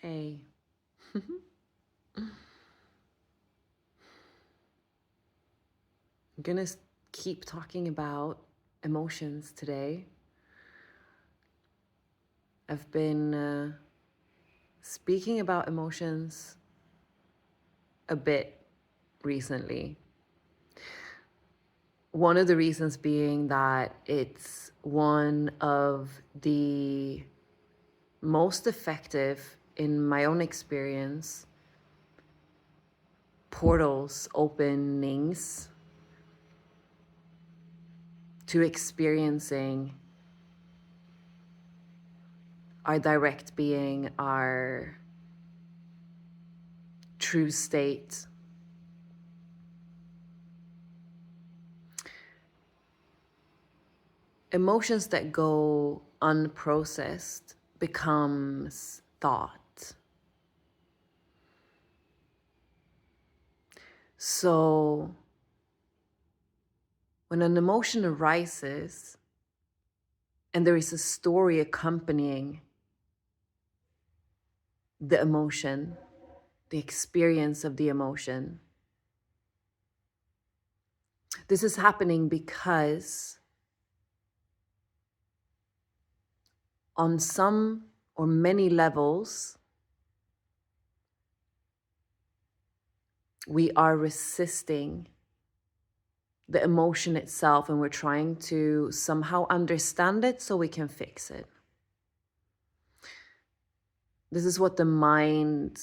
Hey. I'm gonna keep talking about emotions today. I've been speaking about emotions a bit recently. One of the reasons being that it's one of the most effective, in my own experience, portals, openings to experiencing our direct being, our true state. Emotions that go unprocessed becomes thought. So when an emotion arises and there is a story accompanying the emotion, the experience of the emotion, this is happening because on some or many levels, we are resisting the emotion itself and we're trying to somehow understand it so we can fix it. This is what the mind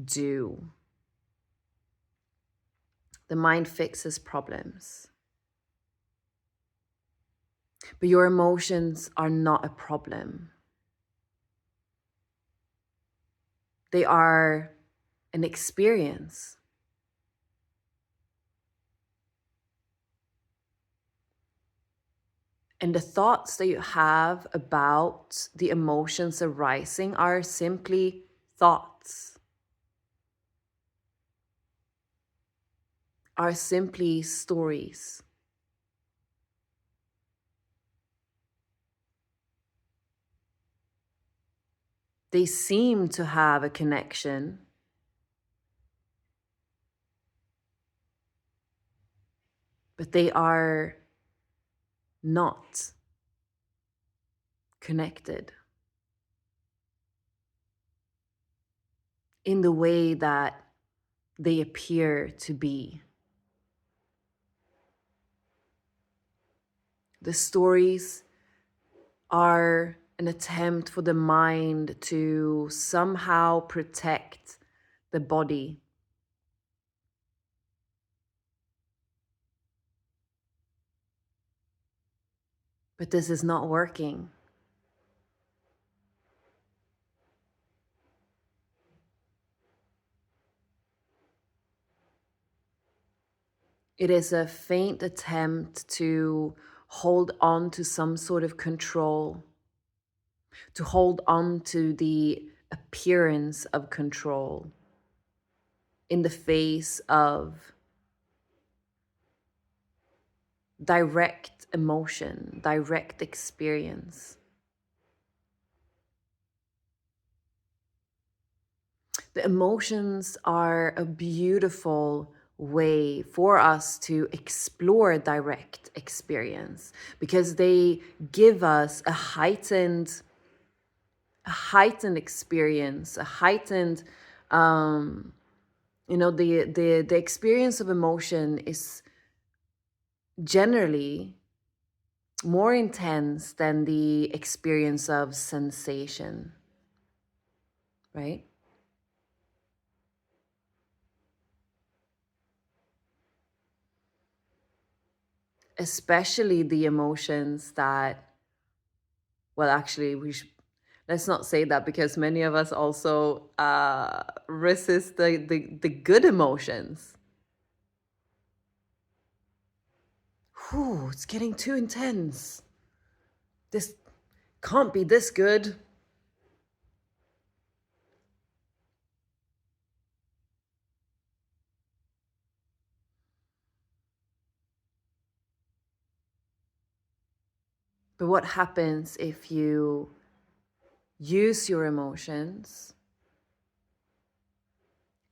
do. The mind fixes problems. But your emotions are not a problem. They are an experience. And the thoughts that you have about the emotions arising are simply thoughts, are simply stories. They seem to have a connection, but they are not connected in the way that they appear to be. The stories are an attempt for the mind to somehow protect the body. But this is not working. It is a faint attempt to hold on to some sort of control, to hold on to the appearance of control in the face of direct emotion, direct experience. The emotions are a beautiful way for us to explore direct experience because they give us a heightened experience, a heightened the experience of emotion is generally more intense than the experience of sensation, right? Especially the emotions that, well, actually, let's not say that because many of us also resist the good emotions. Whew, it's getting too intense. This can't be this good. But what happens if you use your emotions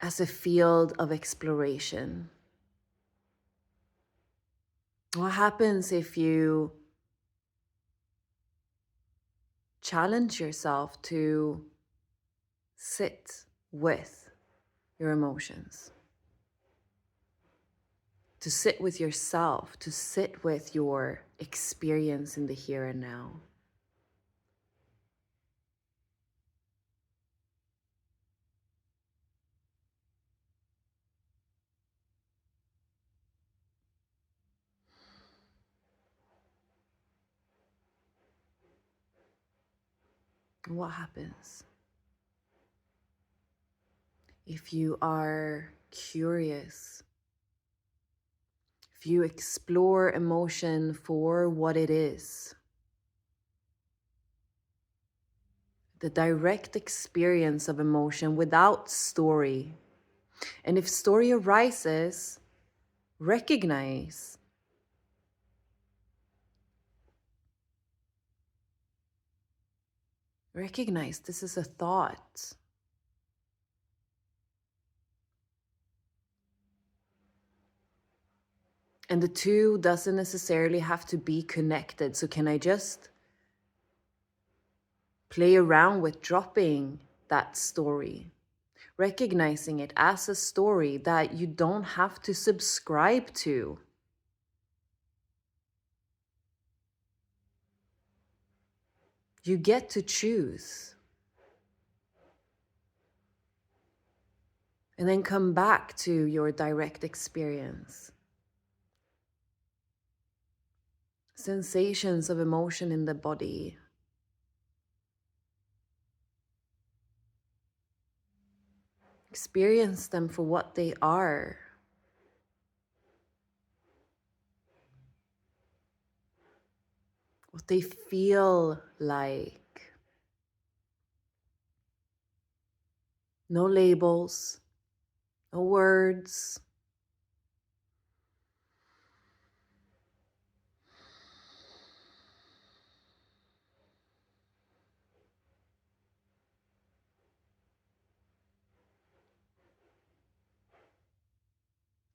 as a field of exploration. What happens if you challenge yourself to sit with your emotions, to sit with yourself, to sit with your experience in the here and now? What happens if you are curious, if you explore emotion for what it is, the direct experience of emotion without story? And if story arises, recognize. Recognize this is a thought. And the two doesn't necessarily have to be connected. So can I just play around with dropping that story, recognizing it as a story that you don't have to subscribe to? You get to choose. And then come back to your direct experience. Sensations of emotion in the body. Experience them for what they are. What they feel like. No labels, no words.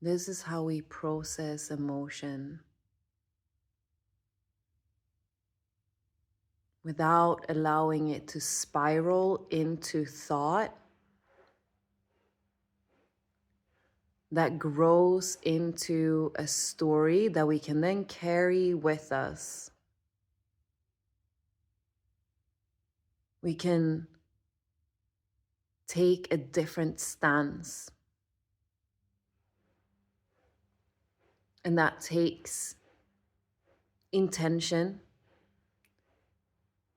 This is how we process emotion without allowing it to spiral into thought that grows into a story that we can then carry with us. We can take a different stance. And that takes intention,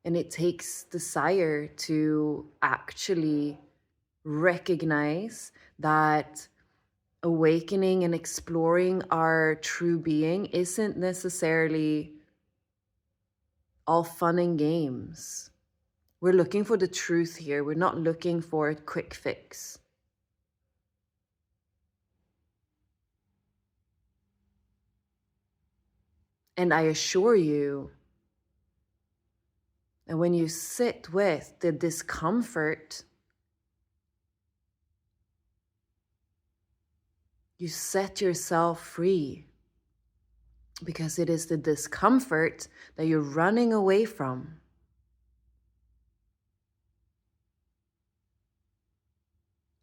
and it takes desire to actually recognize that awakening and exploring our true being isn't necessarily all fun and games. We're looking for the truth here. We're not looking for a quick fix. And I assure you, and when you sit with the discomfort, you set yourself free, because it is the discomfort that you're running away from.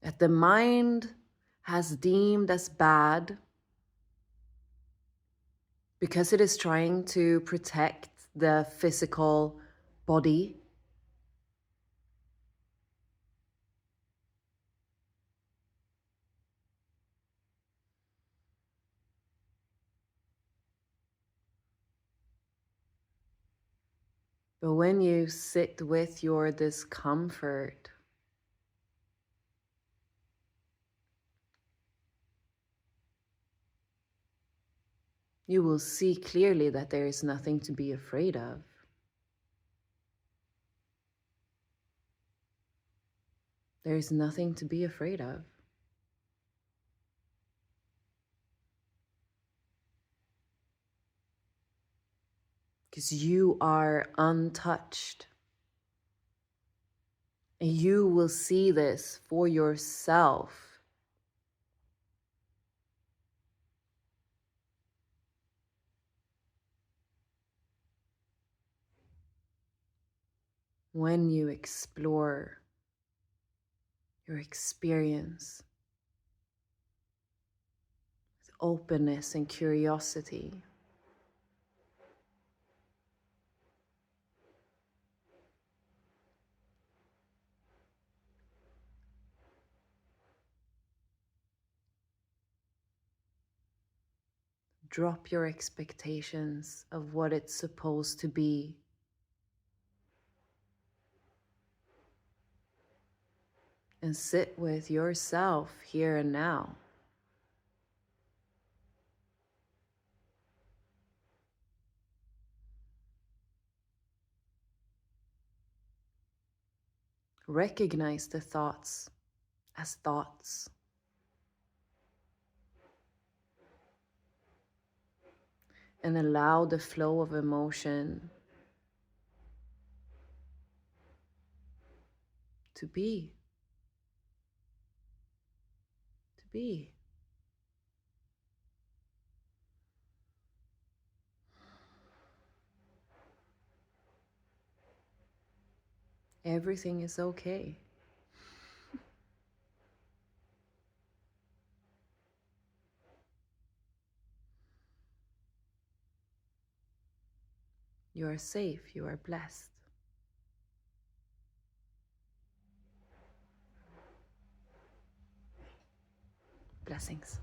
That the mind has deemed as bad because it is trying to protect the physical body. But when you sit with your discomfort, you will see clearly that there is nothing to be afraid of. There is nothing to be afraid of. Because you are untouched. And you will see this for yourself when you explore your experience with openness and curiosity. Drop your expectations of what it's supposed to be. And sit with yourself here and now. Recognize the thoughts as thoughts. And allow the flow of emotion to be. To be. Everything is okay. You are safe. You are blessed. Blessings.